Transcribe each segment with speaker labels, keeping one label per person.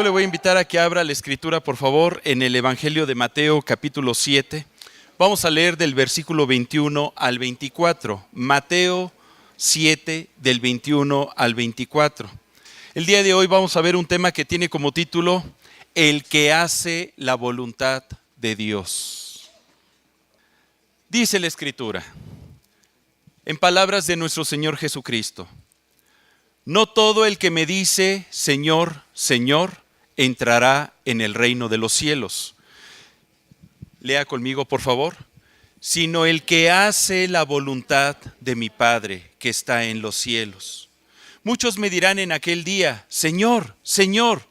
Speaker 1: le voy a invitar a que abra la escritura, por favor, en el Evangelio de Mateo, capítulo 7. Vamos a leer del versículo 21 al 24. Mateo 7, del 21 al 24. El día de hoy vamos a ver un tema que tiene como título El que hace la voluntad de Dios. Dice la escritura, en palabras de nuestro Señor Jesucristo: no todo el que me dice, Señor, Señor, entrará en el reino de los cielos. Lea conmigo, por favor. Sino el que hace la voluntad de mi Padre que está en los cielos. Muchos me dirán en aquel día, Señor, Señor,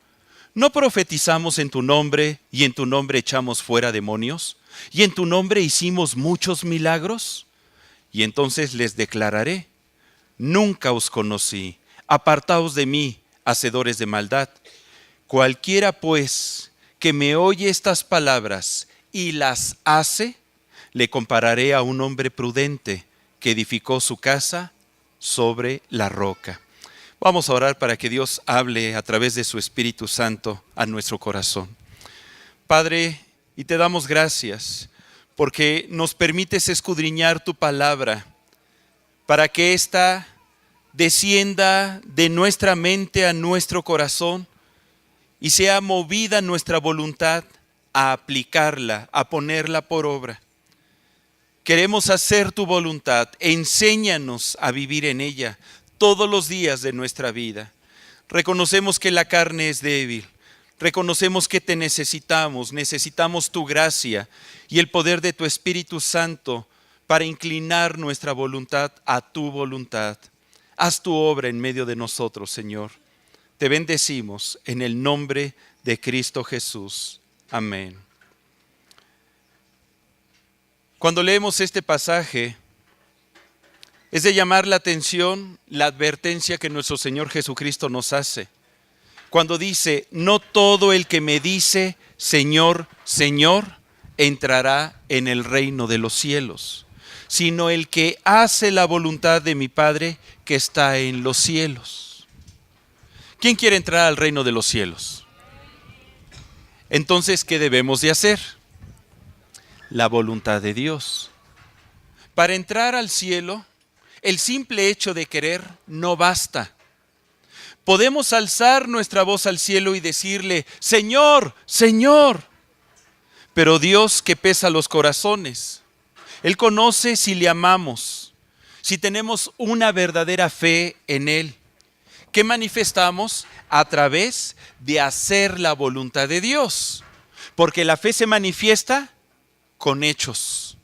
Speaker 1: ¿no profetizamos en tu nombre y en tu nombre echamos fuera demonios? ¿Y en tu nombre hicimos muchos milagros? Y entonces les declararé, nunca os conocí. Apartaos de mí, hacedores de maldad. Cualquiera, pues, que me oye estas palabras y las hace, le compararé a un hombre prudente que edificó su casa sobre la roca. Vamos a orar para que Dios hable a través de su Espíritu Santo a nuestro corazón. Padre, y te damos gracias porque nos permites escudriñar tu palabra para que ésta descienda de nuestra mente a nuestro corazón y sea movida nuestra voluntad a aplicarla, a ponerla por obra. Queremos hacer tu voluntad, enséñanos a vivir en ella todos los días de nuestra vida. Reconocemos que la carne es débil, reconocemos que te necesitamos tu gracia y el poder de tu Espíritu Santo para inclinar nuestra voluntad a tu voluntad. Haz tu obra en medio de nosotros, Señor. Te bendecimos en el nombre de Cristo Jesús. Amén. Cuando leemos este pasaje, es de llamar la atención la advertencia que nuestro Señor Jesucristo nos hace. Cuando dice, no todo el que me dice, Señor, Señor, entrará en el reino de los cielos, sino el que hace la voluntad de mi Padre que está en los cielos. ¿Quién quiere entrar al reino de los cielos? Entonces, ¿qué debemos de hacer? La voluntad de Dios. Para entrar al cielo, el simple hecho de querer no basta. Podemos alzar nuestra voz al cielo y decirle, Señor, Señor. Pero Dios, que pesa los corazones, Él conoce si le amamos, si tenemos una verdadera fe en Él. ¿Qué manifestamos? A través de hacer la voluntad de Dios. Porque la fe se manifiesta con hechos,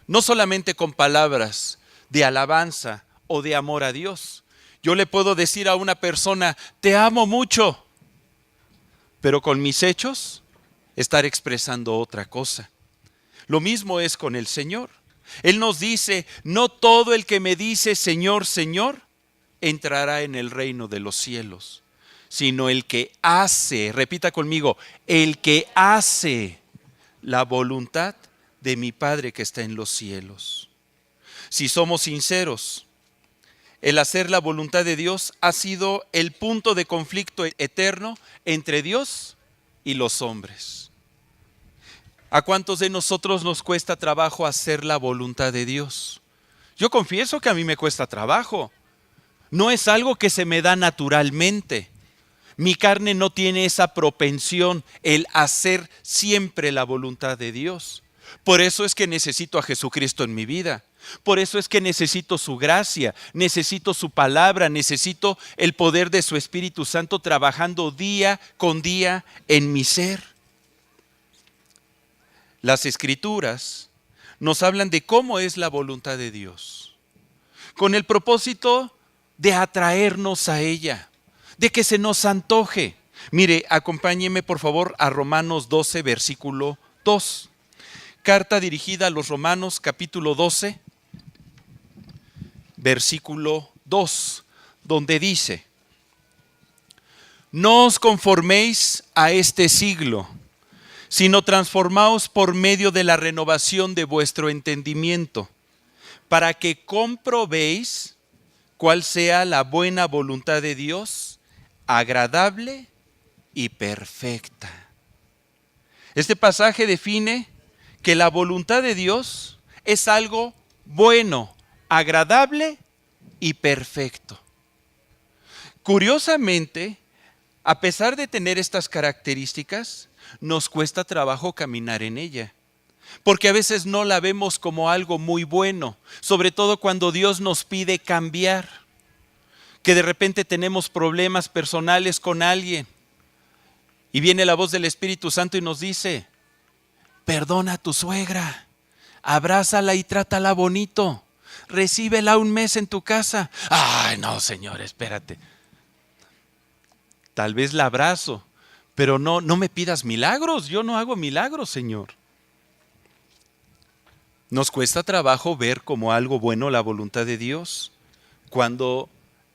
Speaker 1: no solamente con palabras de alabanza o de amor a Dios. Yo le puedo decir a una persona, te amo mucho, pero con mis hechos estar expresando otra cosa. Lo mismo es con el Señor. Él nos dice, no todo el que me dice Señor, Señor, entrará en el reino de los cielos, sino el que hace, repita conmigo, el que hace la voluntad de mi Padre que está en los cielos. Si somos sinceros, el hacer la voluntad de Dios ha sido el punto de conflicto eterno entre Dios y los hombres. ¿A cuántos de nosotros nos cuesta trabajo hacer la voluntad de Dios? Yo confieso que a mí me cuesta trabajo. No es algo que se me da naturalmente. Mi carne no tiene esa propensión, el hacer siempre la voluntad de Dios. Por eso es que necesito a Jesucristo en mi vida. Por eso es que necesito su gracia, necesito su palabra, necesito el poder de su Espíritu Santo trabajando día con día en mi ser. Las Escrituras nos hablan de cómo es la voluntad de Dios, con el propósito de atraernos a ella, de que se nos antoje. Mire, acompáñeme por favor a Romanos 12, versículo 2. Carta dirigida a los Romanos, capítulo 12, versículo 2, donde dice, no os conforméis a este siglo, sino transformaos por medio de la renovación de vuestro entendimiento, para que comprobéis cuál sea la buena voluntad de Dios, agradable y perfecta. Este pasaje define que la voluntad de Dios es algo bueno, agradable y perfecto. Curiosamente, a pesar de tener estas características, nos cuesta trabajo caminar en ella. Porque a veces no la vemos como algo muy bueno, sobre todo cuando Dios nos pide cambiar, que de repente tenemos problemas personales con alguien y viene la voz del Espíritu Santo y nos dice: perdona a tu suegra, abrázala y trátala bonito, recíbela un mes en tu casa. Ay, no, Señor, espérate. Tal vez la abrazo, pero no me pidas milagros, yo no hago milagros, Señor. Nos cuesta trabajo ver como algo bueno la voluntad de Dios cuando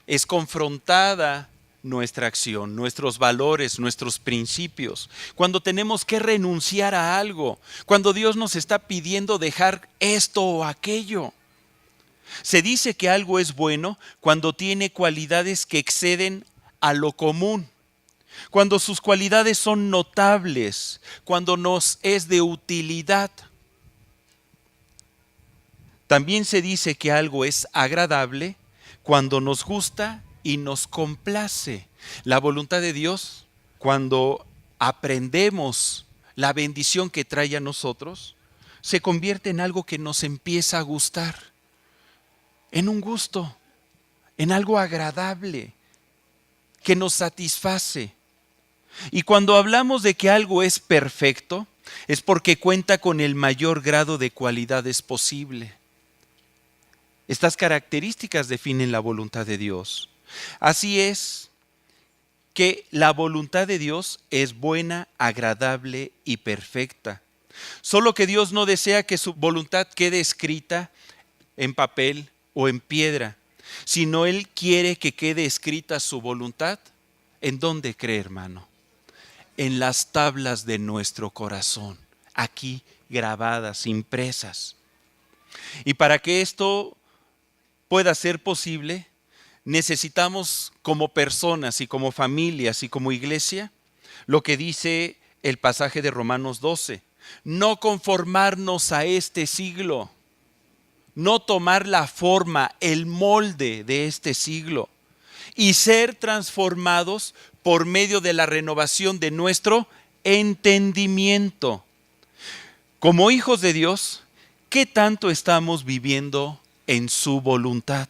Speaker 1: es confrontada nuestra acción, nuestros valores, nuestros principios, cuando tenemos que renunciar a algo, cuando Dios nos está pidiendo dejar esto o aquello. Se dice que algo es bueno cuando tiene cualidades que exceden a lo común, cuando sus cualidades son notables, cuando nos es de utilidad. También se dice que algo es agradable cuando nos gusta y nos complace. La voluntad de Dios, cuando aprendemos la bendición que trae a nosotros, se convierte en algo que nos empieza a gustar, en un gusto, en algo agradable, que nos satisface. Y cuando hablamos de que algo es perfecto, es porque cuenta con el mayor grado de cualidades posible. Estas características definen la voluntad de Dios. Así es que la voluntad de Dios es buena, agradable y perfecta. Solo que Dios no desea que su voluntad quede escrita en papel o en piedra, sino Él quiere que quede escrita su voluntad. ¿En dónde cree, hermano? En las tablas de nuestro corazón, aquí grabadas, impresas. Y para que esto pueda ser posible, necesitamos como personas y como familias y como iglesia, lo que dice el pasaje de Romanos 12, no conformarnos a este siglo, no tomar la forma, el molde de este siglo y ser transformados por medio de la renovación de nuestro entendimiento. Como hijos de Dios, ¿qué tanto estamos viviendo en su voluntad?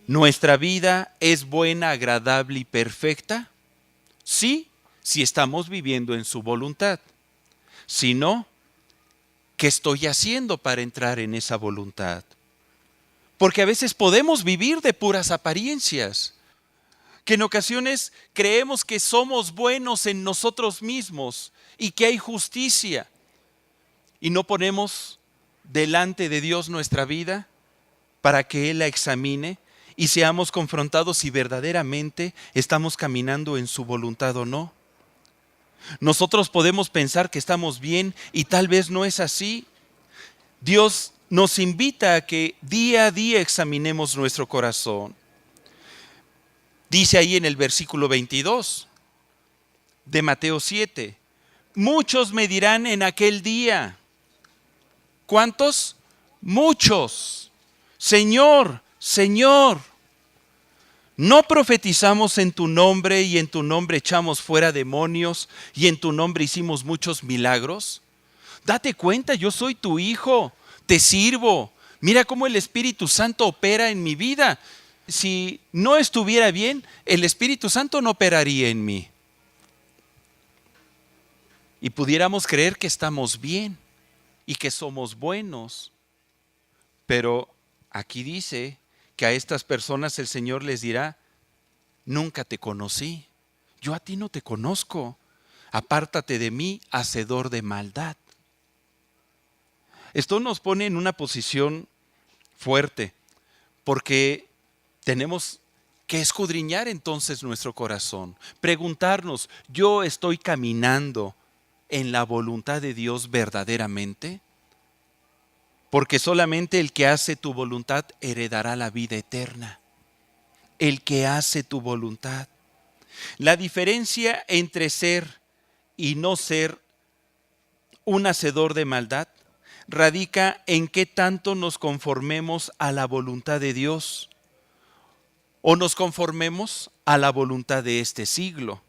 Speaker 1: ¿Nuestra vida es buena, agradable y perfecta? Sí, si estamos viviendo en su voluntad. Si no, ¿qué estoy haciendo para entrar en esa voluntad? Porque a veces podemos vivir de puras apariencias, que en ocasiones creemos que somos buenos en nosotros mismos y que hay justicia, y no ponemos delante de Dios nuestra vida para que Él la examine y seamos confrontados si verdaderamente estamos caminando en su voluntad o no. Nosotros podemos pensar que estamos bien y tal vez no es así. Dios nos invita a que día a día examinemos nuestro corazón. Dice ahí en el versículo 22 de Mateo 7, muchos me dirán en aquel día. ¿Cuántos? Muchos. Señor, Señor, ¿no profetizamos en tu nombre y en tu nombre echamos fuera demonios y en tu nombre hicimos muchos milagros? Date cuenta, yo soy tu hijo, te sirvo. Mira cómo el Espíritu Santo opera en mi vida. Si no estuviera bien, el Espíritu Santo no operaría en mí. Y pudiéramos creer que estamos bien y que somos buenos. Pero aquí dice que a estas personas el Señor les dirá, nunca te conocí, yo a ti no te conozco, apártate de mí, hacedor de maldad. Esto nos pone en una posición fuerte, porque tenemos que escudriñar entonces nuestro corazón, preguntarnos, ¿yo estoy caminando en la voluntad de Dios verdaderamente? Porque solamente el que hace tu voluntad heredará la vida eterna. El que hace tu voluntad. La diferencia entre ser y no ser un hacedor de maldad radica en qué tanto nos conformemos a la voluntad de Dios o nos conformemos a la voluntad de este siglo.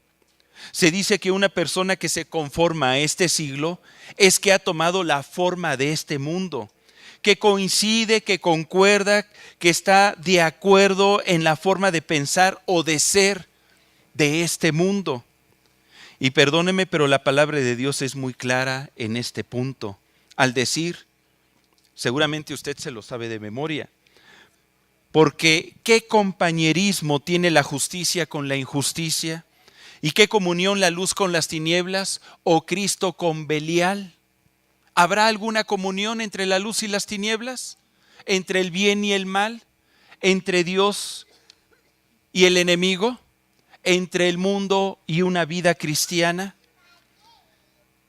Speaker 1: Se dice que una persona que se conforma a este siglo es que ha tomado la forma de este mundo, que coincide, que concuerda, que está de acuerdo en la forma de pensar o de ser de este mundo. Y perdóneme, pero la palabra de Dios es muy clara en este punto, al decir, seguramente usted se lo sabe de memoria, porque ¿qué compañerismo tiene la justicia con la injusticia? ¿Y qué comunión la luz con las tinieblas o Cristo con Belial? ¿Habrá alguna comunión entre la luz y las tinieblas? ¿Entre el bien y el mal? ¿Entre Dios y el enemigo? ¿Entre el mundo y una vida cristiana?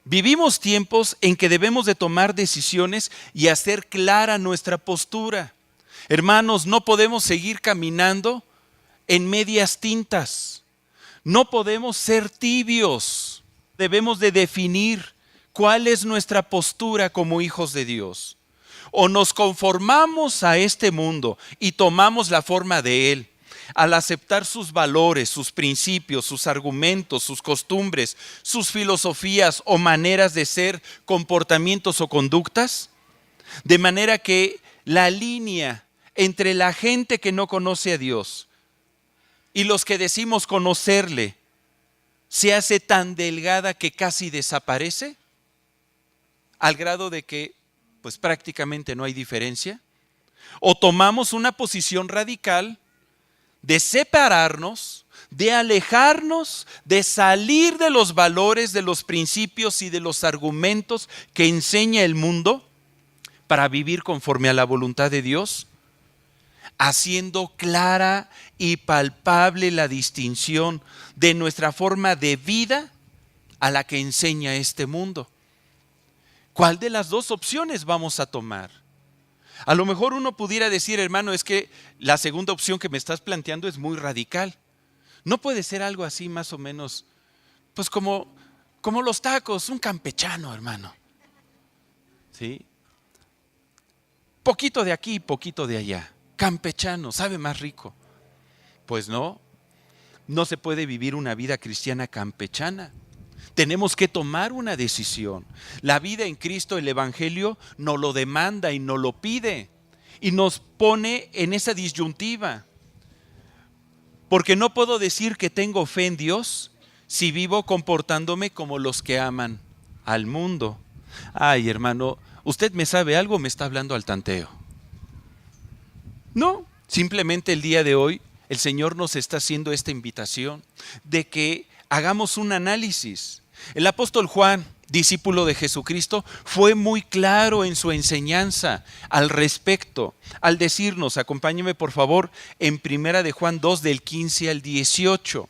Speaker 1: Vivimos tiempos en que debemos de tomar decisiones y hacer clara nuestra postura. Hermanos, no podemos seguir caminando en medias tintas. No podemos ser tibios. Debemos de definir cuál es nuestra postura como hijos de Dios. O nos conformamos a este mundo y tomamos la forma de él, al aceptar sus valores, sus principios, sus argumentos, sus costumbres, sus filosofías o maneras de ser, comportamientos o conductas, de manera que la línea entre la gente que no conoce a Dios y los que decimos conocerle se hace tan delgada que casi desaparece, al grado de que pues prácticamente no hay diferencia. O tomamos una posición radical de separarnos, de alejarnos, de salir de los valores, de los principios y de los argumentos que enseña el mundo para vivir conforme a la voluntad de Dios, haciendo clara y palpable la distinción de nuestra forma de vida a la que enseña este mundo. ¿Cuál de las dos opciones vamos a tomar? A lo mejor uno pudiera decir, hermano, es que la segunda opción que me estás planteando es muy radical. No puede ser algo así más o menos, pues como los tacos, un campechano, hermano. ¿Sí? Poquito de aquí, poquito de allá. Campechano, sabe más rico. Pues no se puede vivir una vida cristiana campechana. Tenemos que tomar una decisión. La vida en Cristo, el Evangelio, nos lo demanda y nos lo pide. Y nos pone en esa disyuntiva. Porque no puedo decir que tengo fe en Dios si vivo comportándome como los que aman al mundo. Ay, hermano, ¿usted me sabe algo o me está hablando al tanteo? No, simplemente el día de hoy el Señor nos está haciendo esta invitación de que hagamos un análisis. El apóstol Juan, discípulo de Jesucristo, fue muy claro en su enseñanza al respecto, al decirnos, acompáñeme por favor, en Primera de Juan 2 del 15 al 18.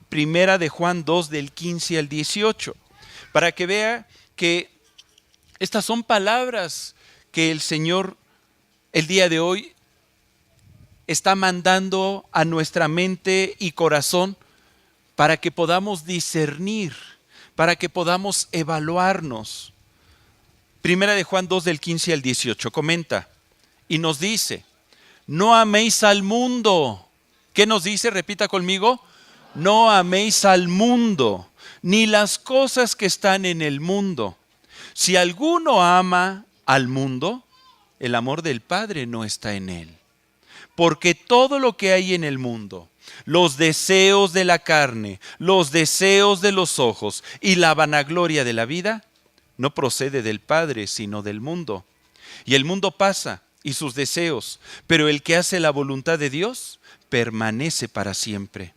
Speaker 1: Primera de Juan 2 del 15 al 18, para que vea que estas son palabras que el Señor el día de hoy está mandando a nuestra mente y corazón para que podamos discernir, para que podamos evaluarnos. Primera de Juan 2 del 15 al 18 comenta y nos dice, no améis al mundo. ¿Qué nos dice? Repita conmigo. No améis al mundo, ni las cosas que están en el mundo. Si alguno ama al mundo, el amor del Padre no está en él. Porque todo lo que hay en el mundo, los deseos de la carne, los deseos de los ojos y la vanagloria de la vida, no procede del Padre, sino del mundo. Y el mundo pasa y sus deseos, pero el que hace la voluntad de Dios permanece para siempre.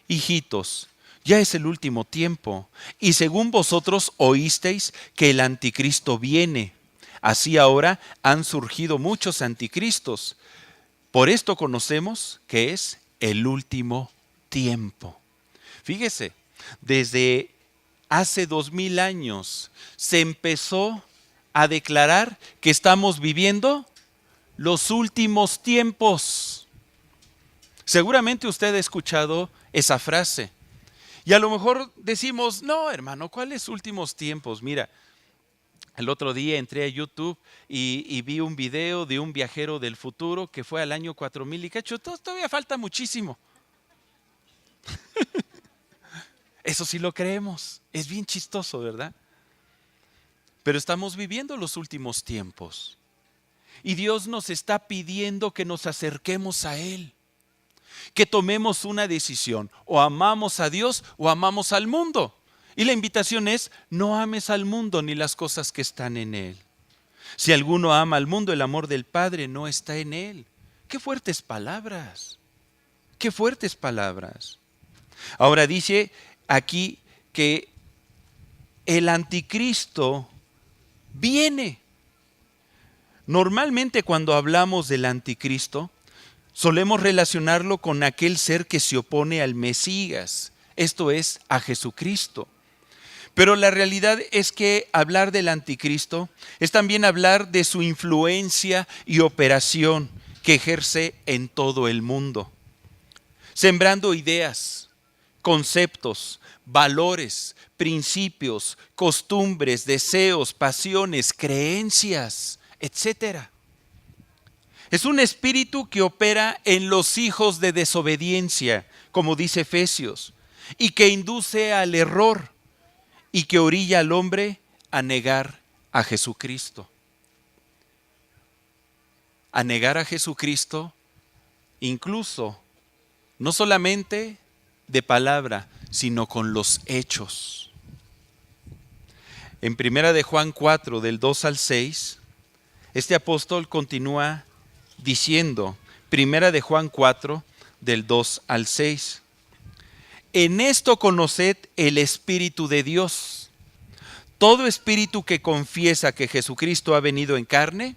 Speaker 1: Hijitos, ya es el último tiempo, y según vosotros oísteis que el anticristo viene. Así ahora han surgido muchos anticristos. Por esto conocemos que es el último tiempo. Fíjese, desde hace 2000 años se empezó a declarar que estamos viviendo los últimos tiempos. Seguramente usted ha escuchado esa frase, Y a lo mejor decimos, no, hermano, ¿cuáles últimos tiempos? Mira, el otro día entré a YouTube y vi un video de un viajero del futuro que fue al año 4000 y cacho. Todavía falta muchísimo. Eso sí lo creemos. Es bien chistoso, ¿verdad? Pero estamos viviendo los últimos tiempos. Y Dios nos está pidiendo que nos acerquemos a Él. Que tomemos una decisión. O amamos a Dios o amamos al mundo. Y la invitación es, no ames al mundo ni las cosas que están en él. Si alguno ama al mundo, el amor del Padre no está en él. Qué fuertes palabras. Qué fuertes palabras. Ahora dice aquí que el anticristo viene. Normalmente cuando hablamos del anticristo, solemos relacionarlo con aquel ser que se opone al Mesías, esto es, a Jesucristo. Pero la realidad es que hablar del anticristo es también hablar de su influencia y operación que ejerce en todo el mundo, sembrando ideas, conceptos, valores, principios, costumbres, deseos, pasiones, creencias, etcétera. Es un espíritu que opera en los hijos de desobediencia, como dice Efesios, y que induce al error y que orilla al hombre a negar a Jesucristo. A negar a Jesucristo, incluso, no solamente de palabra, sino con los hechos. En 1 de Juan 4, del 2 al 6, este apóstol continúa diciendo, 1 de Juan 4, del 2 al 6, en esto conoced el Espíritu de Dios. Todo espíritu que confiesa que Jesucristo ha venido en carne,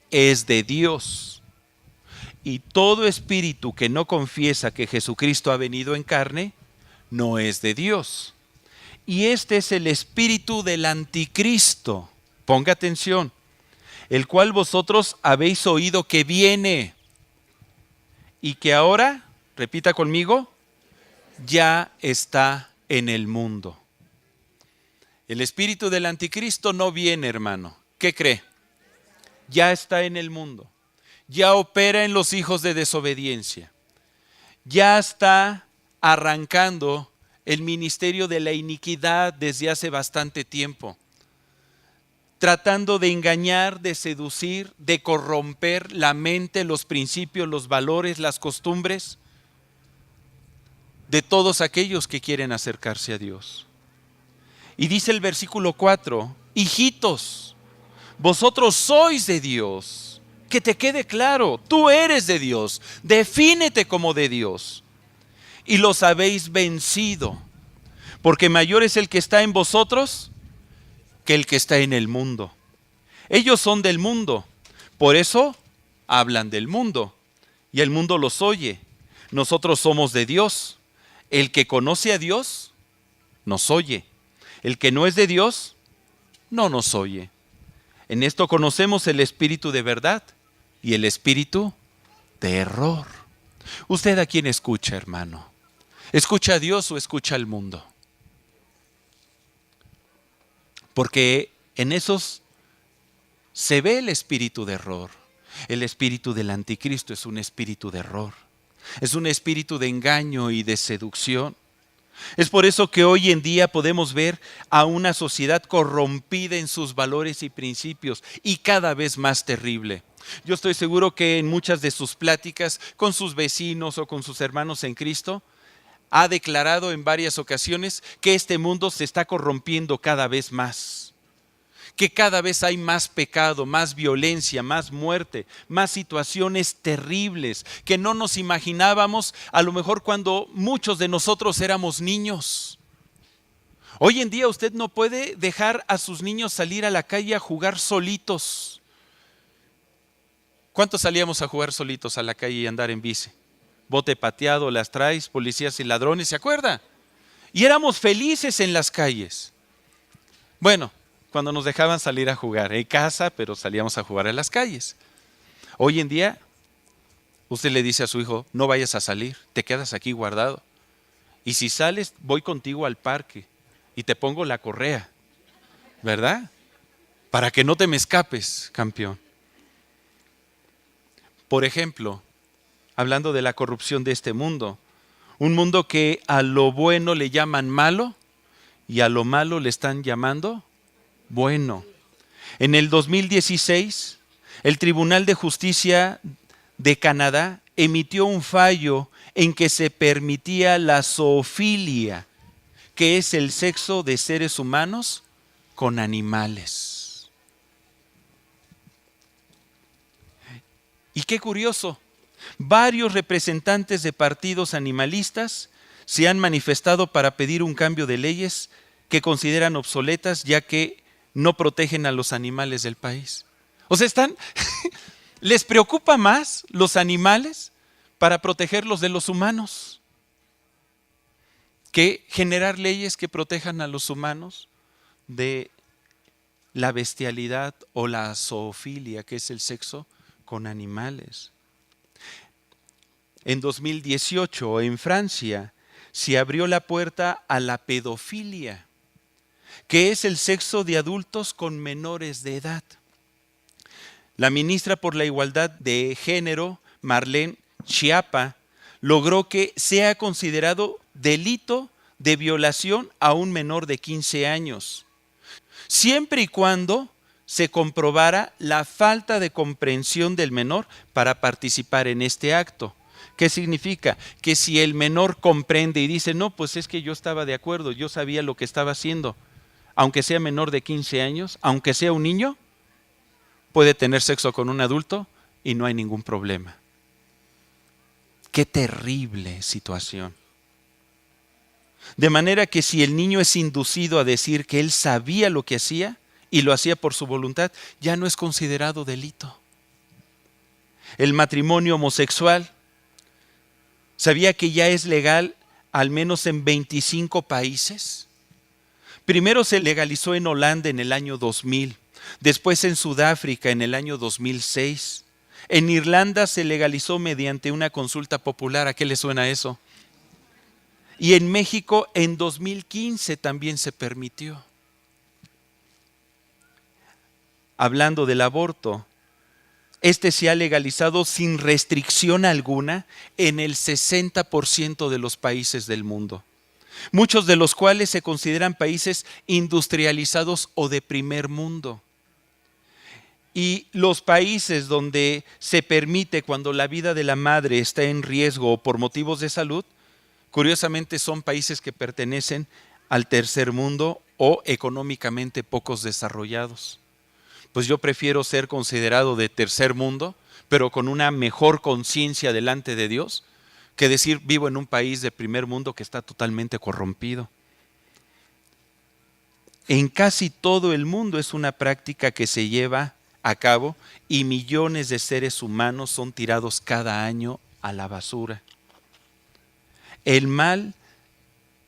Speaker 1: es de Dios. Y todo espíritu que no confiesa que Jesucristo ha venido en carne, no es de Dios. Y este es el espíritu del anticristo. Ponga atención. El cual vosotros habéis oído que viene. Y que ahora, repita conmigo, ya está en el mundo. El espíritu del anticristo no viene, hermano. ¿Qué cree? Ya está en el mundo. Ya opera en los hijos de desobediencia. Ya está arrancando el ministerio de la iniquidad desde hace bastante tiempo. Tratando de engañar, de seducir, de corromper la mente, los principios, los valores, las costumbres de todos aquellos que quieren acercarse a Dios. Y dice el versículo 4, hijitos, vosotros sois de Dios. Que te quede claro, tú eres de Dios, defínete como de Dios. Y los habéis vencido, porque mayor es el que está en vosotros que el que está en el mundo. Ellos son del mundo, por eso hablan del mundo, y el mundo los oye. Nosotros somos de Dios. El que conoce a Dios, nos oye. El que no es de Dios, no nos oye. En esto conocemos el espíritu de verdad y el espíritu de error. ¿Usted a quién escucha, hermano? ¿Escucha a Dios o escucha al mundo? Porque en esos se ve el espíritu de error. El espíritu del anticristo es un espíritu de error. Es un espíritu de engaño y de seducción. Es por eso que hoy en día podemos ver a una sociedad corrompida en sus valores y principios y cada vez más terrible. Yo estoy seguro que en muchas de sus pláticas con sus vecinos o con sus hermanos en Cristo, ha declarado en varias ocasiones que este mundo se está corrompiendo cada vez más. Que cada vez hay más pecado, más violencia, más muerte, más situaciones terribles que no nos imaginábamos a lo mejor cuando muchos de nosotros éramos niños. Hoy en día usted no puede dejar a sus niños salir a la calle a jugar solitos. ¿Cuántos salíamos a jugar solitos a la calle y andar en bici? Bote pateado, las traes, policías y ladrones, ¿se acuerda? Y éramos felices en las calles. Bueno, cuando nos dejaban salir a jugar en casa, pero salíamos a jugar en las calles. Hoy en día, usted le dice a su hijo, no vayas a salir, te quedas aquí guardado. Y si sales, voy contigo al parque y te pongo la correa, ¿verdad? Para que no te me escapes, campeón. Por ejemplo, hablando de la corrupción de este mundo, un mundo que a lo bueno le llaman malo y a lo malo le están llamando bueno. En el 2016, el Tribunal de Justicia de Canadá emitió un fallo en que se permitía la zoofilia, que es el sexo de seres humanos con animales. Y qué curioso, varios representantes de partidos animalistas se han manifestado para pedir un cambio de leyes que consideran obsoletas, ya que no protegen a los animales del país. O sea, les preocupa más los animales para protegerlos de los humanos que generar leyes que protejan a los humanos de la bestialidad o la zoofilia, que es el sexo con animales. En 2018, en Francia, se abrió la puerta a la pedofilia, que es el sexo de adultos con menores de edad. La ministra por la Igualdad de Género, Marlene Schiappa, logró que sea considerado delito de violación a un menor de 15 años, siempre y cuando se comprobara la falta de comprensión del menor para participar en este acto. ¿Qué significa? Que si el menor comprende y dice, no, pues es que yo estaba de acuerdo, yo sabía lo que estaba haciendo, aunque sea menor de 15 años, aunque sea un niño, puede tener sexo con un adulto y no hay ningún problema. Qué terrible situación. De manera que si el niño es inducido a decir que él sabía lo que hacía y lo hacía por su voluntad, ya no es considerado delito. El matrimonio homosexual, ¿sabía que ya es legal al menos en 25 países? Primero se legalizó en Holanda en el año 2000, después en Sudáfrica en el año 2006. En Irlanda se legalizó mediante una consulta popular. ¿A qué le suena eso? Y en México en 2015 también se permitió. Hablando del aborto, este se ha legalizado sin restricción alguna en el 60% de los países del mundo, muchos de los cuales se consideran países industrializados o de primer mundo. Y los países donde se permite cuando la vida de la madre está en riesgo o por motivos de salud, curiosamente son países que pertenecen al tercer mundo o económicamente pocos desarrollados. Pues yo prefiero ser considerado de tercer mundo, pero con una mejor conciencia delante de Dios, que decir vivo en un país de primer mundo que está totalmente corrompido. En casi todo el mundo es una práctica que se lleva a cabo y millones de seres humanos son tirados cada año a la basura. El mal,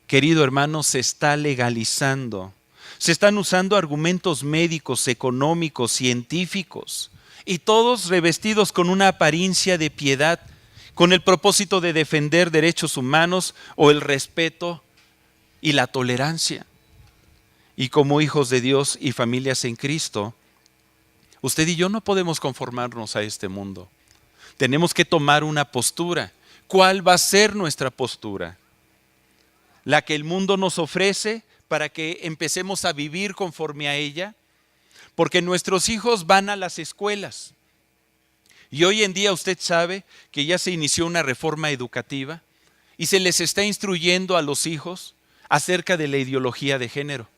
Speaker 1: querido hermano, se está legalizando. Se están usando argumentos médicos, económicos, científicos, y todos revestidos con una apariencia de piedad, con el propósito de defender derechos humanos o el respeto y la tolerancia. Y como hijos de Dios y familias en Cristo, usted y yo no podemos conformarnos a este mundo. Tenemos que tomar una postura. ¿Cuál va a ser nuestra postura? ¿La que el mundo nos ofrece para que empecemos a vivir conforme a ella? Porque nuestros hijos van a las escuelas. Y hoy en día usted sabe que ya se inició una reforma educativa y se les está instruyendo a los hijos acerca de la ideología de género.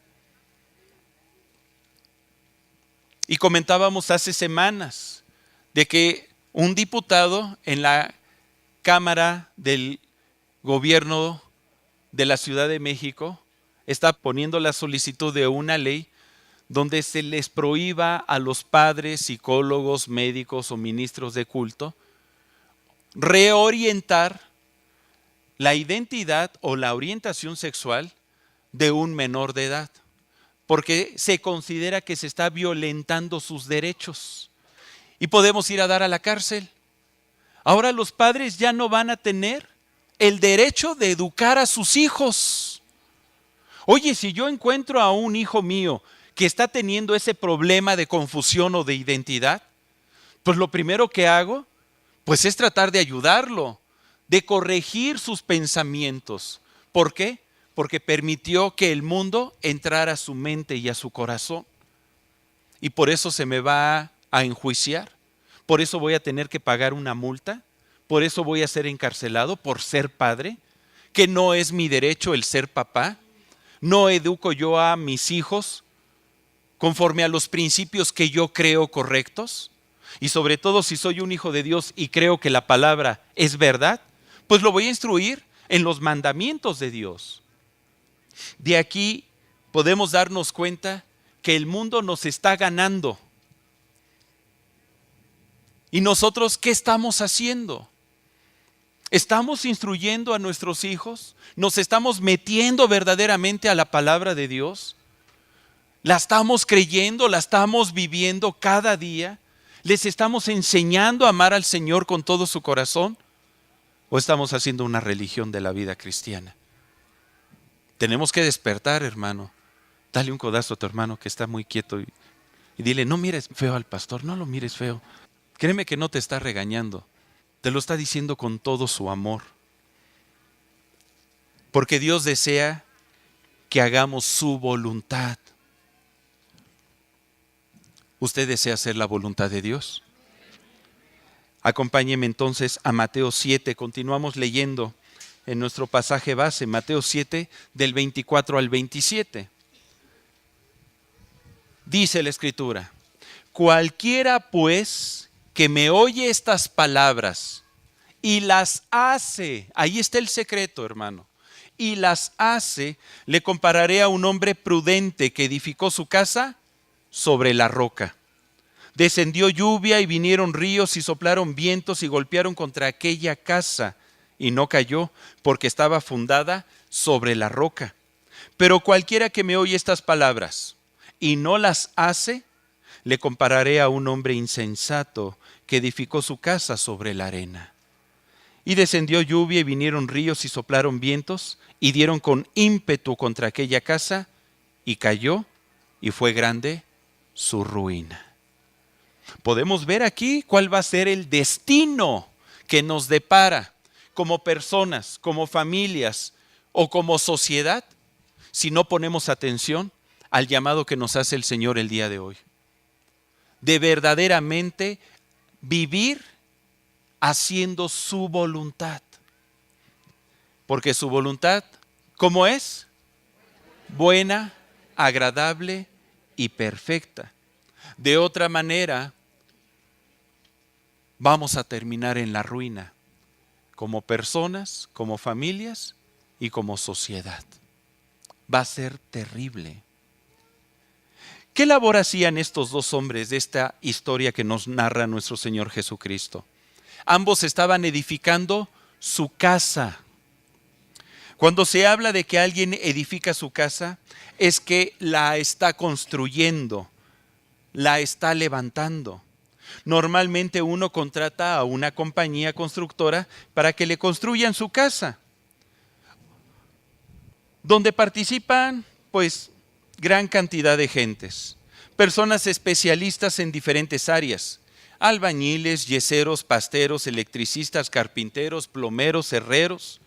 Speaker 1: Y comentábamos hace semanas de que un diputado en la Cámara del Gobierno de la Ciudad de México está poniendo la solicitud de una ley donde se les prohíba a los padres, psicólogos, médicos o ministros de culto reorientar la identidad o la orientación sexual de un menor de edad, porque se considera que se está violentando sus derechos y podemos ir a dar a la cárcel. Ahora los padres ya no van a tener el derecho de educar a sus hijos. Oye, si yo encuentro a un hijo mío que está teniendo ese problema de confusión o de identidad, pues lo primero que hago, pues es tratar de ayudarlo, de corregir sus pensamientos. ¿Por qué? Porque permitió que el mundo entrara a su mente y a su corazón. Y por eso se me va a enjuiciar, por eso voy a tener que pagar una multa, por eso voy a ser encarcelado por ser padre, que no es mi derecho el ser papá. No educo yo a mis hijos conforme a los principios que yo creo correctos. Y sobre todo si soy un hijo de Dios y creo que la palabra es verdad, pues lo voy a instruir en los mandamientos de Dios. De aquí podemos darnos cuenta que el mundo nos está ganando. ¿Y nosotros qué estamos haciendo? ¿Estamos instruyendo a nuestros hijos? ¿Nos estamos metiendo verdaderamente a la palabra de Dios? ¿La estamos creyendo? ¿La estamos viviendo cada día? ¿Les estamos enseñando a amar al Señor con todo su corazón? ¿O estamos haciendo una religión de la vida cristiana? Tenemos que despertar, hermano. Dale un codazo a tu hermano que está muy quieto y dile, no mires feo al pastor, no lo mires feo. Créeme que no te está regañando, te lo está diciendo con todo su amor. Porque Dios desea que hagamos su voluntad. ¿Usted desea hacer la voluntad de Dios? Acompáñeme entonces a Mateo 7, continuamos leyendo en nuestro pasaje base, Mateo 7 del 24 al 27. Dice la Escritura, cualquiera pues que me oye estas palabras y las hace, ahí está el secreto, hermano, y las hace, le compararé a un hombre prudente que edificó su casa sobre la roca. Descendió lluvia y vinieron ríos y soplaron vientos y golpearon contra aquella casa y no cayó porque estaba fundada sobre la roca. Pero cualquiera que me oye estas palabras y no las hace, le compararé a un hombre insensato que edificó su casa sobre la arena. Y descendió lluvia y vinieron ríos y soplaron vientos y dieron con ímpetu contra aquella casa y cayó y fue grande su ruina. Podemos ver aquí cuál va a ser el destino que nos depara como personas, como familias o como sociedad si no ponemos atención al llamado que nos hace el Señor el día de hoy. De verdaderamente vivir haciendo su voluntad. Porque su voluntad, ¿cómo es? Buena, agradable y perfecta. De otra manera, vamos a terminar en la ruina, como personas, como familias y como sociedad. Va a ser terrible. ¿Qué labor hacían estos dos hombres de esta historia que nos narra nuestro Señor Jesucristo? Ambos estaban edificando su casa. Cuando se habla de que alguien edifica su casa, es que la está construyendo, la está levantando. Normalmente uno contrata a una compañía constructora para que le construyan su casa, donde participan pues gran cantidad de gentes, personas especialistas en diferentes áreas, albañiles, yeseros, pasteros, electricistas, carpinteros, plomeros, herreros.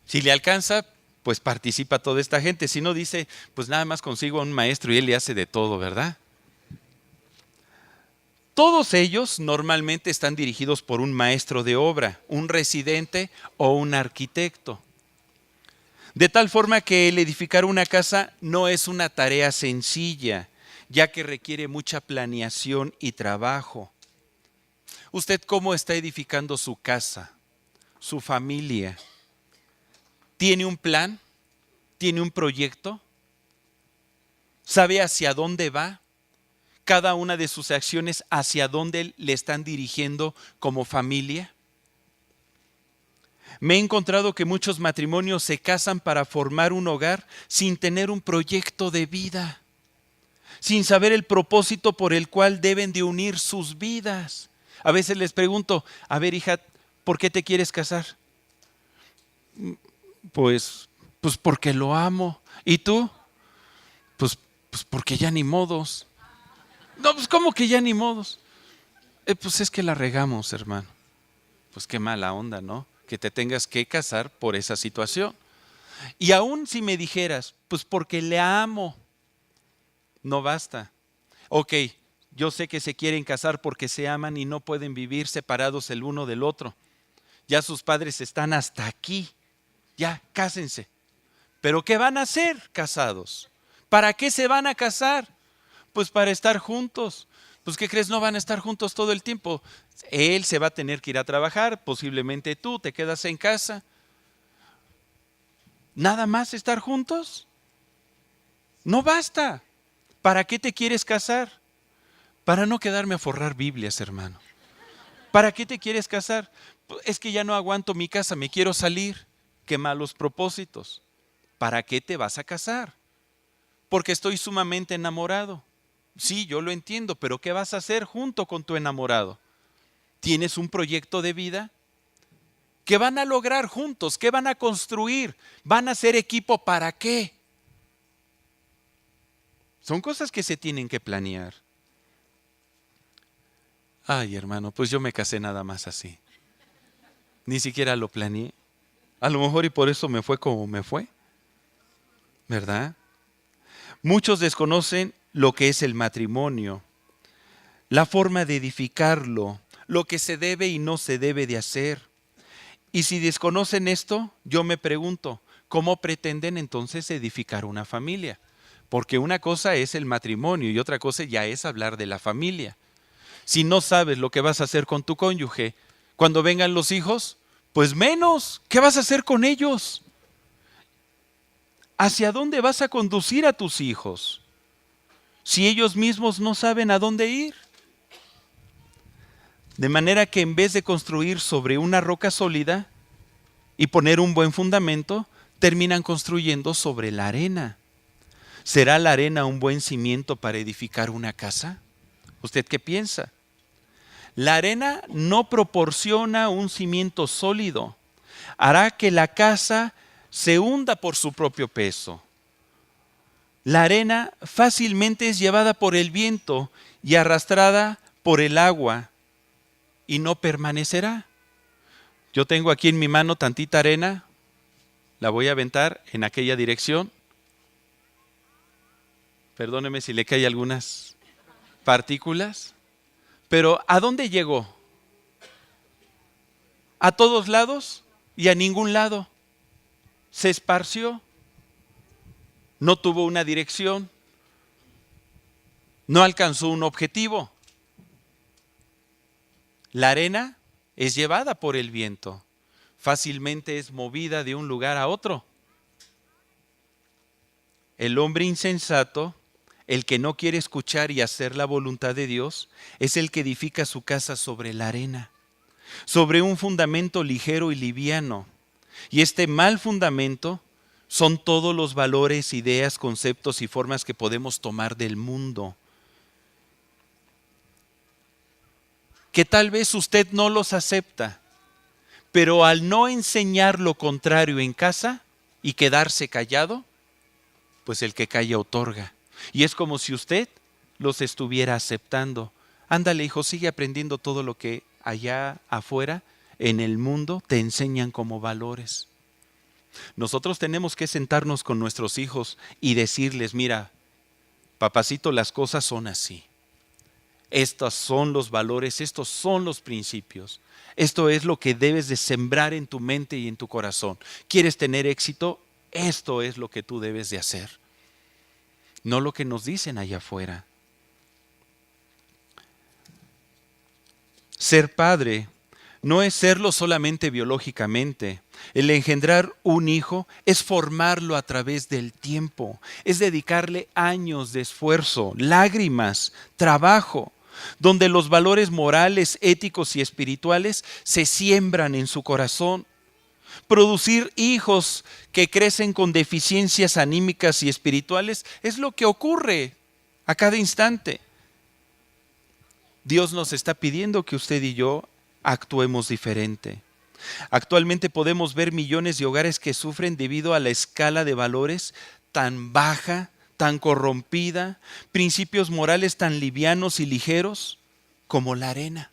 Speaker 1: Si le alcanza, pues participa toda esta gente. Si no, dice, pues nada más consigo a un maestro y él le hace de todo, ¿verdad? Todos ellos normalmente están dirigidos por un maestro de obra, un residente o un arquitecto. De tal forma que el edificar una casa no es una tarea sencilla, ya que requiere mucha planeación y trabajo. ¿Usted cómo está edificando su casa, su familia? ¿Tiene un plan? ¿Tiene un proyecto? ¿Sabe hacia dónde va? Cada una de sus acciones, ¿hacia dónde le están dirigiendo como familia? Me he encontrado que muchos matrimonios se casan para formar un hogar sin tener un proyecto de vida, sin saber el propósito por el cual deben de unir sus vidas. A veces les pregunto, a ver hija, ¿por qué te quieres casar? Pues porque lo amo. ¿Y tú? Pues porque ya ni modos. No, pues ¿cómo que ya ni modos? Pues es que la regamos, hermano. Pues qué mala onda, ¿no? Que te tengas que casar por esa situación. Y aún si me dijeras, pues porque le amo, no basta. Ok, yo sé que se quieren casar porque se aman y no pueden vivir separados el uno del otro. Ya sus padres están hasta aquí. Ya, cásense. ¿Pero qué van a hacer casados? ¿Para qué se van a casar? Pues para estar juntos. Pues ¿qué crees? No van a estar juntos todo el tiempo. Él se va a tener que ir a trabajar, posiblemente tú te quedas en casa. ¿Nada más estar juntos? No basta. ¿Para qué te quieres casar? Para no quedarme a forrar Biblias, hermano. ¿Para qué te quieres casar? Es que ya no aguanto mi casa, me quiero salir. Qué malos propósitos. ¿Para qué te vas a casar? Porque estoy sumamente enamorado. Sí, yo lo entiendo, pero ¿qué vas a hacer junto con tu enamorado? ¿Tienes un proyecto de vida? ¿Qué van a lograr juntos? ¿Qué van a construir? ¿Van a ser equipo para qué? Son cosas que se tienen que planear. Ay, hermano, pues yo me casé nada más así. Ni siquiera lo planeé. A lo mejor y por eso me fue como me fue, ¿verdad? Muchos desconocen lo que es el matrimonio, la forma de edificarlo, lo que se debe y no se debe de hacer. Y si desconocen esto, yo me pregunto, ¿cómo pretenden entonces edificar una familia? Porque una cosa es el matrimonio y otra cosa ya es hablar de la familia. Si no sabes lo que vas a hacer con tu cónyuge, cuando vengan los hijos, pues menos, ¿qué vas a hacer con ellos? ¿Hacia dónde vas a conducir a tus hijos? Si ellos mismos no saben a dónde ir. De manera que en vez de construir sobre una roca sólida y poner un buen fundamento, terminan construyendo sobre la arena. ¿Será la arena un buen cimiento para edificar una casa? ¿Usted qué piensa? La arena no proporciona un cimiento sólido. Hará que la casa se hunda por su propio peso. La arena fácilmente es llevada por el viento y arrastrada por el agua y no permanecerá. Yo tengo aquí en mi mano tantita arena, la voy a aventar en aquella dirección. Perdóneme si le caen algunas partículas, pero ¿a dónde llegó? ¿A todos lados y a ningún lado? Se esparció, no tuvo una dirección, no alcanzó un objetivo. La arena es llevada por el viento, fácilmente es movida de un lugar a otro. El hombre insensato, el que no quiere escuchar y hacer la voluntad de Dios, es el que edifica su casa sobre la arena, sobre un fundamento ligero y liviano. Y este mal fundamento son todos los valores, ideas, conceptos y formas que podemos tomar del mundo, que tal vez usted no los acepta, pero al no enseñar lo contrario en casa y quedarse callado, pues el que calla otorga. Y es como si usted los estuviera aceptando. Ándale, hijo, sigue aprendiendo todo lo que allá afuera en el mundo te enseñan como valores. Nosotros tenemos que sentarnos con nuestros hijos y decirles, mira, papacito, las cosas son así. Estos son los valores, estos son los principios. Esto es lo que debes de sembrar en tu mente y en tu corazón. ¿Quieres tener éxito? Esto es lo que tú debes de hacer. No lo que nos dicen allá afuera. Ser padre no es serlo solamente biológicamente. El engendrar un hijo es formarlo a través del tiempo. Es dedicarle años de esfuerzo, lágrimas, trabajo, donde los valores morales, éticos y espirituales se siembran en su corazón. Producir hijos que crecen con deficiencias anímicas y espirituales es lo que ocurre a cada instante. Dios nos está pidiendo que usted y yo actuemos diferente. Actualmente podemos ver millones de hogares que sufren debido a la escala de valores tan baja, tan corrompida, principios morales tan livianos y ligeros como la arena.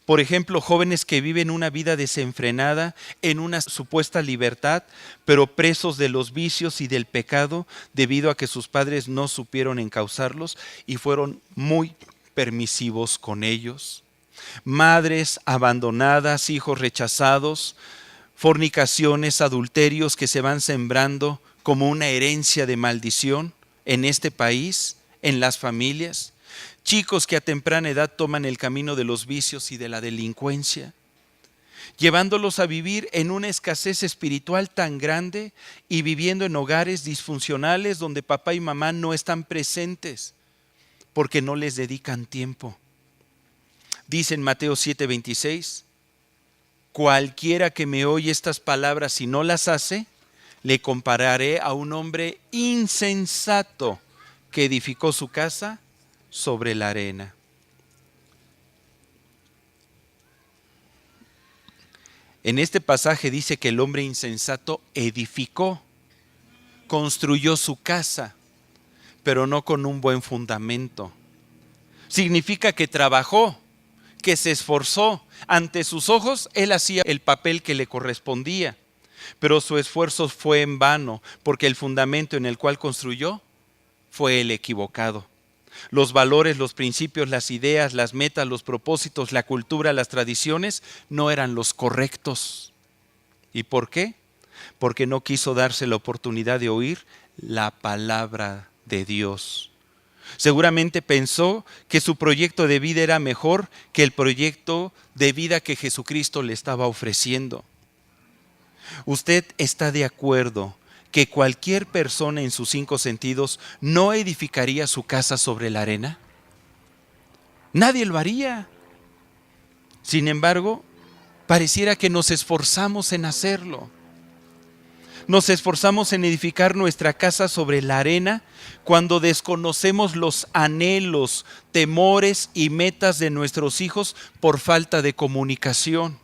Speaker 1: Por ejemplo, jóvenes que viven una vida desenfrenada en una supuesta libertad, pero presos de los vicios y del pecado debido a que sus padres no supieron encauzarlos y fueron muy permisivos con ellos. Madres abandonadas, hijos rechazados, fornicaciones, adulterios que se van sembrando como una herencia de maldición en este país, en las familias. Chicos que a temprana edad toman el camino de los vicios y de la delincuencia, llevándolos a vivir en una escasez espiritual tan grande y viviendo en hogares disfuncionales donde papá y mamá no están presentes porque no les dedican tiempo. Dice en Mateo 7:26, cualquiera que me oye estas palabras y no las hace, le compararé a un hombre insensato que edificó su casa sobre la arena. En este pasaje dice que el hombre insensato edificó, construyó su casa, pero no con un buen fundamento. Significa que trabajó, que se esforzó. Ante sus ojos, él hacía el papel que le correspondía, pero su esfuerzo fue en vano, porque el fundamento en el cual construyó fue el equivocado. Los valores, los principios, las ideas, las metas, los propósitos, la cultura, las tradiciones no eran los correctos. ¿Y por qué? Porque no quiso darse la oportunidad de oír la palabra de Dios. Seguramente pensó que su proyecto de vida era mejor que el proyecto de vida que Jesucristo le estaba ofreciendo. ¿Usted está de acuerdo que cualquier persona en sus 5 sentidos no edificaría su casa sobre la arena? Nadie lo haría. Sin embargo, pareciera que nos esforzamos en hacerlo. Nos esforzamos en edificar nuestra casa sobre la arena cuando desconocemos los anhelos, temores y metas de nuestros hijos por falta de comunicación.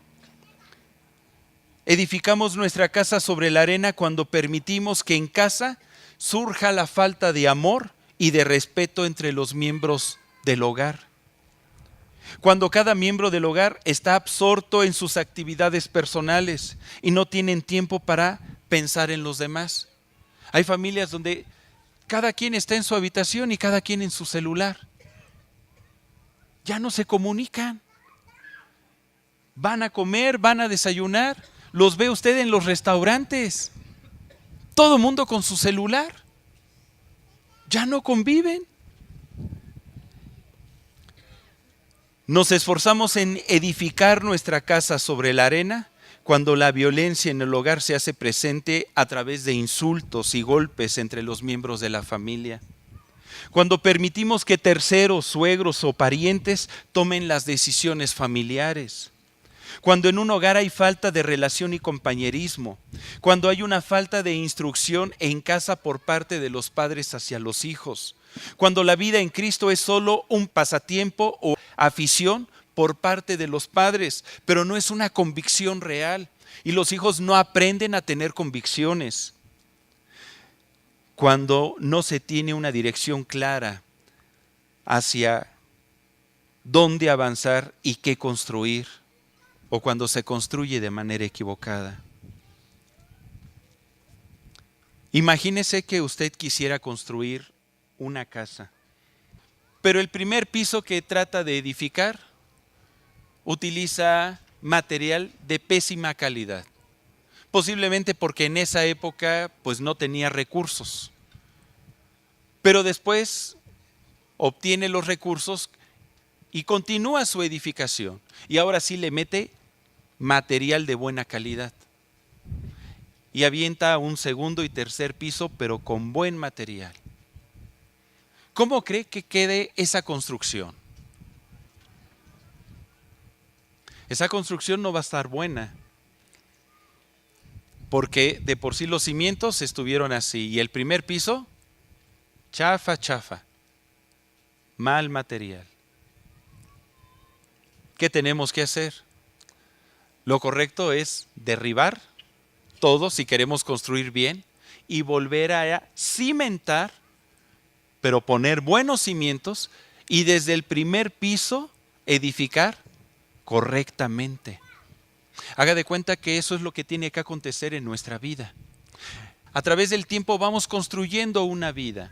Speaker 1: Edificamos nuestra casa sobre la arena cuando permitimos que en casa surja la falta de amor y de respeto entre los miembros del hogar. Cuando cada miembro del hogar está absorto en sus actividades personales y no tienen tiempo para pensar en los demás. Hay familias donde cada quien está en su habitación y cada quien en su celular. Ya no se comunican. Van a comer, van a desayunar. Los ve usted en los restaurantes. Todo el mundo con su celular. Ya no conviven. Nos esforzamos en edificar nuestra casa sobre la arena cuando la violencia en el hogar se hace presente a través de insultos y golpes entre los miembros de la familia. Cuando permitimos que terceros, suegros o parientes tomen las decisiones familiares. Cuando en un hogar hay falta de relación y compañerismo. Cuando hay una falta de instrucción en casa por parte de los padres hacia los hijos. Cuando la vida en Cristo es solo un pasatiempo o afición por parte de los padres, pero no es una convicción real y los hijos no aprenden a tener convicciones. Cuando no se tiene una dirección clara hacia dónde avanzar y qué construir, o cuando se construye de manera equivocada. Imagínese que usted quisiera construir una casa, pero el primer piso que trata de edificar utiliza material de pésima calidad, posiblemente porque en esa época pues no tenía recursos, pero después obtiene los recursos y continúa su edificación y ahora sí le mete material de buena calidad y avienta un segundo y tercer piso pero con buen material. ¿Cómo cree que quede esa construcción? Esa construcción no va a estar buena, porque de por sí los cimientos estuvieron así y el primer piso, chafa, mal material. ¿Qué tenemos que hacer? Lo correcto es derribar todo si queremos construir bien y volver a cimentar, pero poner buenos cimientos y desde el primer piso edificar correctamente. Haga de cuenta que eso es lo que tiene que acontecer en nuestra vida. A través del tiempo vamos construyendo una vida.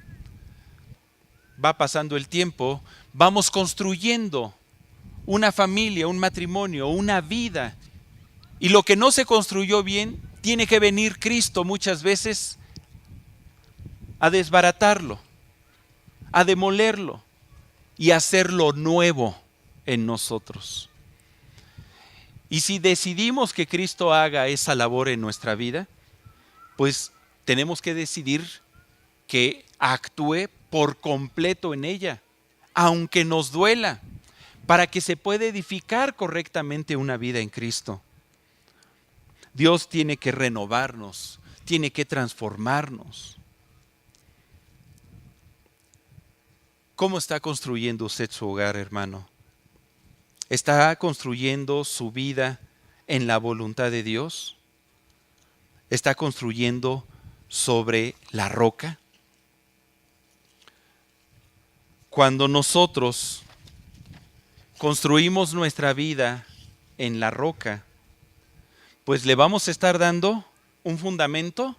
Speaker 1: Va pasando el tiempo, vamos construyendo una familia, un matrimonio, una vida. Y lo que no se construyó bien, tiene que venir Cristo muchas veces a desbaratarlo, a demolerlo y a hacerlo nuevo en nosotros. Y si decidimos que Cristo haga esa labor en nuestra vida, pues tenemos que decidir que actúe por completo en ella, aunque nos duela, para que se pueda edificar correctamente una vida en Cristo. Dios tiene que renovarnos, tiene que transformarnos. ¿Cómo está construyendo usted su hogar, hermano? ¿Está construyendo su vida en la voluntad de Dios? ¿Está construyendo sobre la roca? Cuando nosotros construimos nuestra vida en la roca, pues le vamos a estar dando un fundamento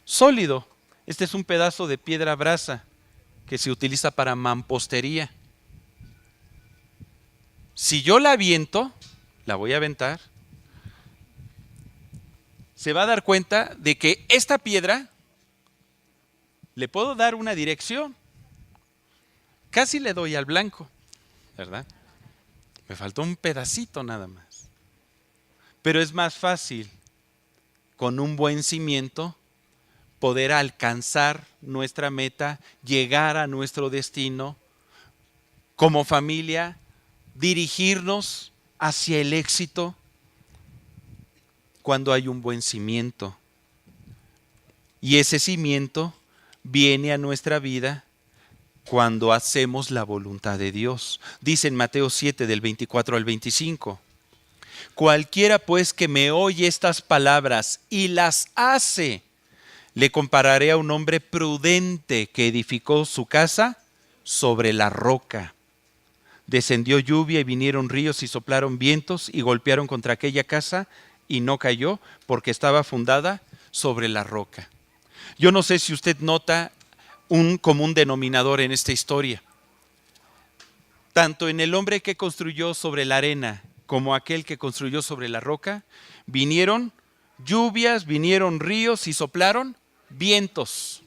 Speaker 1: sólido. Este es un pedazo de piedra brasa que se utiliza para mampostería. Si yo la aviento, la voy a aventar, se va a dar cuenta de que esta piedra le puedo dar una dirección. Casi le doy al blanco, ¿verdad? Me faltó un pedacito nada más. Pero es más fácil, con un buen cimiento, poder alcanzar nuestra meta, llegar a nuestro destino, como familia, dirigirnos hacia el éxito cuando hay un buen cimiento. Y ese cimiento viene a nuestra vida cuando hacemos la voluntad de Dios. Dice en Mateo 7 del 24 al 25. Cualquiera pues que me oye estas palabras y las hace, le compararé a un hombre prudente que edificó su casa sobre la roca. Descendió lluvia y vinieron ríos y soplaron vientos y golpearon contra aquella casa y no cayó porque estaba fundada sobre la roca. Yo no sé si usted nota un común denominador en esta historia. Tanto en el hombre que construyó sobre la arena como aquel que construyó sobre la roca, vinieron lluvias, vinieron ríos y soplaron vientos.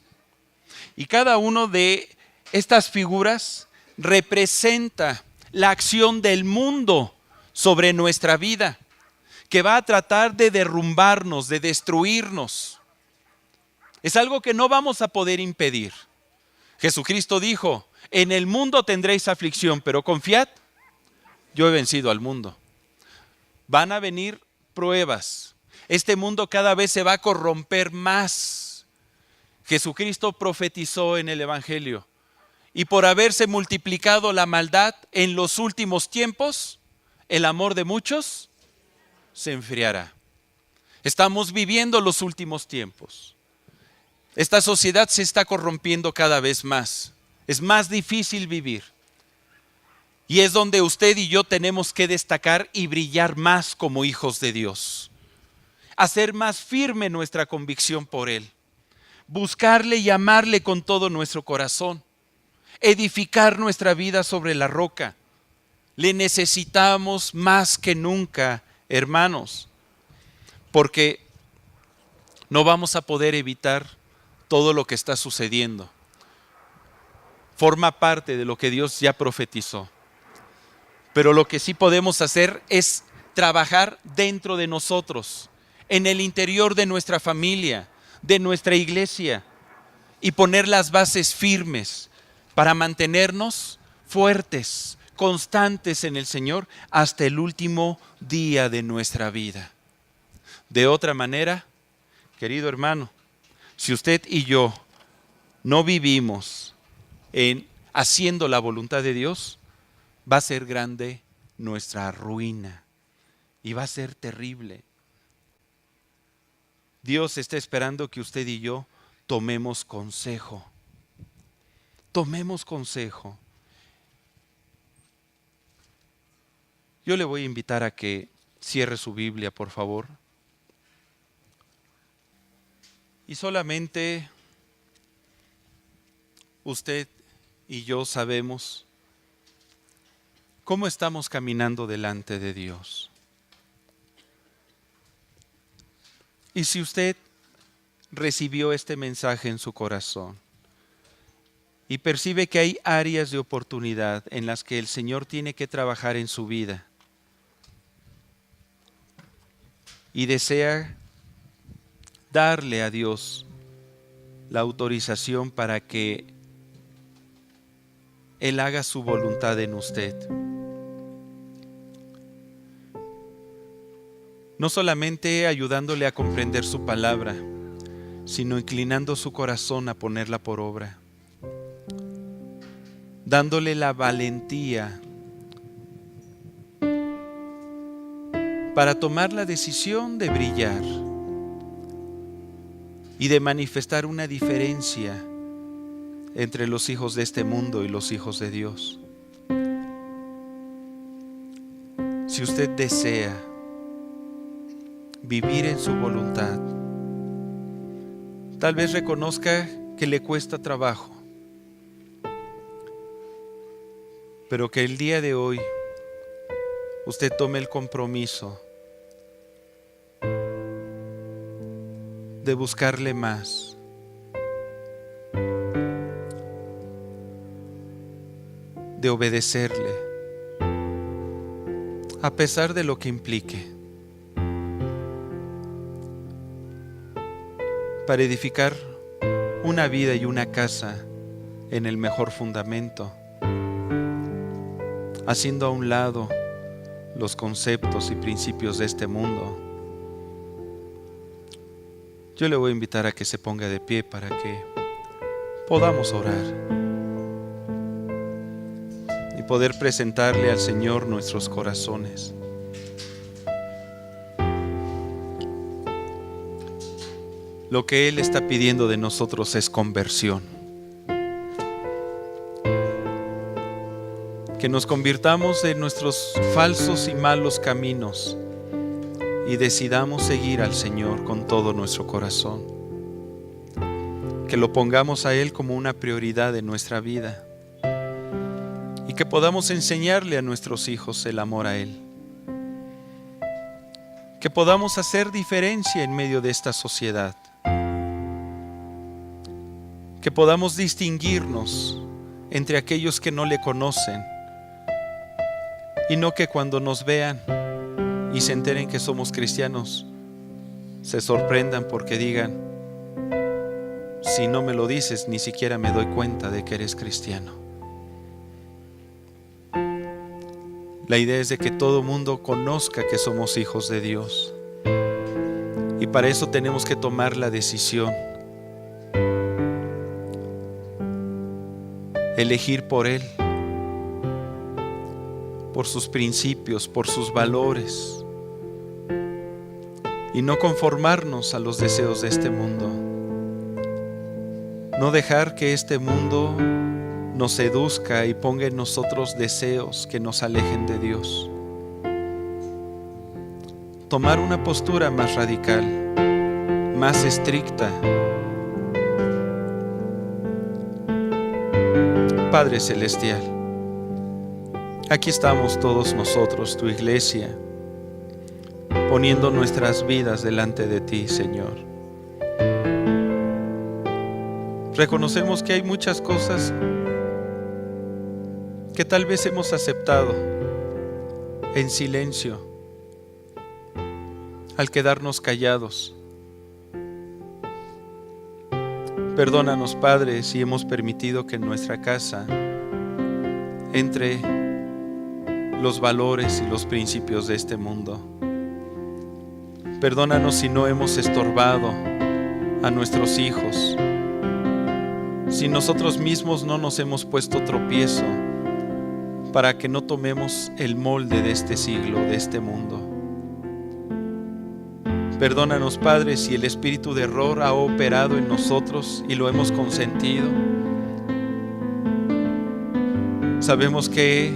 Speaker 1: Y cada uno de estas figuras representa la acción del mundo sobre nuestra vida, que va a tratar de derrumbarnos, de destruirnos. Es algo que no vamos a poder impedir. Jesucristo dijo, en el mundo tendréis aflicción, pero confiad, yo he vencido al mundo. Van a venir pruebas. Este mundo cada vez se va a corromper más. Jesucristo profetizó en el Evangelio. Y por haberse multiplicado la maldad en los últimos tiempos, el amor de muchos se enfriará. Estamos viviendo los últimos tiempos. Esta sociedad se está corrompiendo cada vez más. Es más difícil vivir. Y es donde usted y yo tenemos que destacar y brillar más como hijos de Dios. Hacer más firme nuestra convicción por Él. Buscarle y amarle con todo nuestro corazón. Edificar nuestra vida sobre la roca. Le necesitamos más que nunca, hermanos, porque no vamos a poder evitar todo lo que está sucediendo. Forma parte de lo que Dios ya profetizó. Pero lo que sí podemos hacer es trabajar dentro de nosotros, en el interior de nuestra familia, de nuestra iglesia, y poner las bases firmes para mantenernos fuertes, constantes en el Señor hasta el último día de nuestra vida. De otra manera, querido hermano, si usted y yo no vivimos haciendo la voluntad de Dios, va a ser grande nuestra ruina. y va a ser terrible. Dios está esperando que usted y yo tomemos consejo. Tomemos consejo. Yo le voy a invitar a que cierre su Biblia, por favor. Y solamente usted y yo sabemos cómo estamos caminando delante de Dios. Y si usted recibió este mensaje en su corazón y percibe que hay áreas de oportunidad en las que el Señor tiene que trabajar en su vida y desea darle a Dios la autorización para que Él haga su voluntad en usted, no solamente ayudándole a comprender su palabra, sino inclinando su corazón a ponerla por obra, dándole la valentía para tomar la decisión de brillar y de manifestar una diferencia entre los hijos de este mundo y los hijos de Dios. Si usted desea vivir en su voluntad, tal vez reconozca que le cuesta trabajo, pero que el día de hoy usted tome el compromiso de buscarle más, de obedecerle, a pesar de lo que implique, para edificar una vida y una casa en el mejor fundamento, haciendo a un lado los conceptos y principios de este mundo. Yo le voy a invitar a que se ponga de pie para que podamos orar y poder presentarle al Señor nuestros corazones. Lo que Él está pidiendo de nosotros es conversión. Que nos convirtamos de nuestros falsos y malos caminos y decidamos seguir al Señor con todo nuestro corazón. Que lo pongamos a Él como una prioridad en nuestra vida y que podamos enseñarle a nuestros hijos el amor a Él. Que podamos hacer diferencia en medio de esta sociedad. Que podamos distinguirnos entre aquellos que no le conocen y no que cuando nos vean y se enteren que somos cristianos, se sorprendan porque digan: si no me lo dices, ni siquiera me doy cuenta de que eres cristiano. La idea es de que todo mundo conozca que somos hijos de Dios. Y para eso tenemos que tomar la decisión, elegir por Él, por sus principios, por sus valores, y no conformarnos a los deseos de este mundo. No dejar que este mundo nos seduzca y ponga en nosotros deseos que nos alejen de Dios. Tomar una postura más radical, más estricta. Padre Celestial, aquí estamos todos nosotros, tu iglesia, poniendo nuestras vidas delante de ti, Señor. Reconocemos que hay muchas cosas que tal vez hemos aceptado en silencio al quedarnos callados. Perdónanos, Padre, si hemos permitido que en nuestra casa entre los valores y los principios de este mundo. Perdónanos si no hemos estorbado a nuestros hijos, si nosotros mismos no nos hemos puesto tropiezo para que no tomemos el molde de este siglo, de este mundo. Perdónanos, Padre, si el espíritu de error ha operado en nosotros y lo hemos consentido. Sabemos que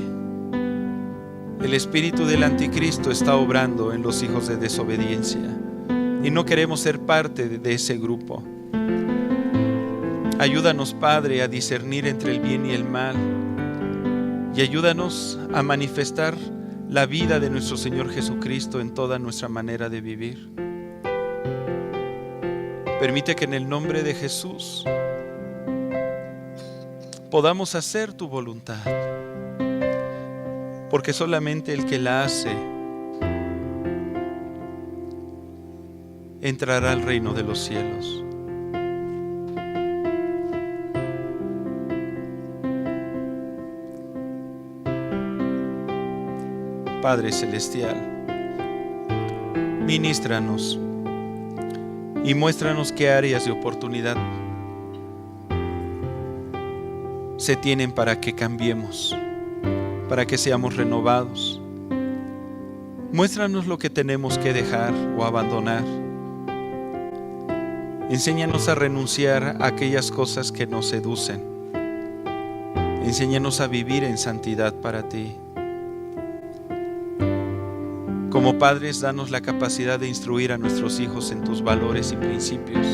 Speaker 1: el espíritu del anticristo está obrando en los hijos de desobediencia y no queremos ser parte de ese grupo. Ayúdanos, Padre, a discernir entre el bien y el mal, y ayúdanos a manifestar la vida de nuestro Señor Jesucristo en toda nuestra manera de vivir. Permite que en el nombre de Jesús podamos hacer tu voluntad, porque solamente el que la hace entrará al reino de los cielos. Padre Celestial, ministranos y muéstranos qué áreas de oportunidad se tienen para que cambiemos, para que seamos renovados. Muéstranos lo que tenemos que dejar o abandonar. Enséñanos a renunciar a aquellas cosas que nos seducen. Enséñanos a vivir en santidad para ti. Como padres, danos la capacidad de instruir a nuestros hijos en tus valores y principios.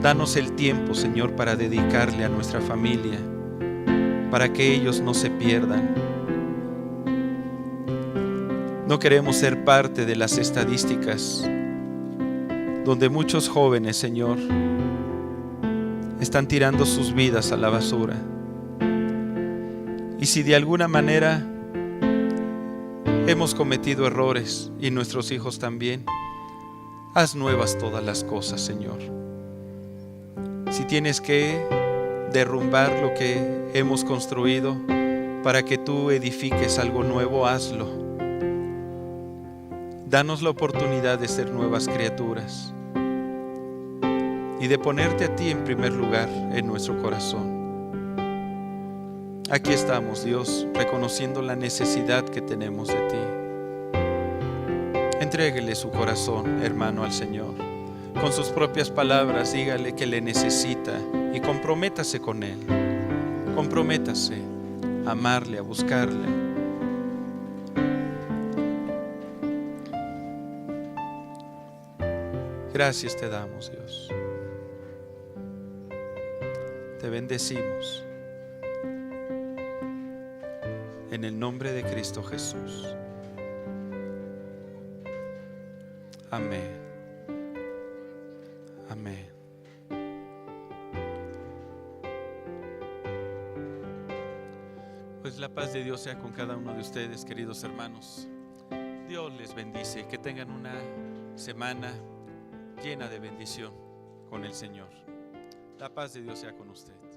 Speaker 1: Danos el tiempo, Señor, para dedicarle a nuestra familia, para que ellos no se pierdan. No queremos ser parte de las estadísticas donde muchos jóvenes, Señor, están tirando sus vidas a la basura. Y si de alguna manera hemos cometido errores y nuestros hijos también, haz nuevas todas las cosas, Señor. Si tienes que derrumbar lo que hemos construido para que tú edifiques algo nuevo, hazlo. Danos la oportunidad de ser nuevas criaturas y de ponerte a ti en primer lugar en nuestro corazón. Aquí estamos, Dios, reconociendo la necesidad que tenemos de ti. Entréguele su corazón, hermano, al Señor. Con sus propias palabras, dígale que le necesita y comprométase con Él. Comprométase a amarle, a buscarle. Gracias te damos, Dios. Te bendecimos. En el nombre de Cristo Jesús. Amén. Amén. Pues la paz de Dios sea con cada uno de ustedes, queridos hermanos. Dios les bendice. Que tengan una semana llena de bendición con el Señor. La paz de Dios sea con usted.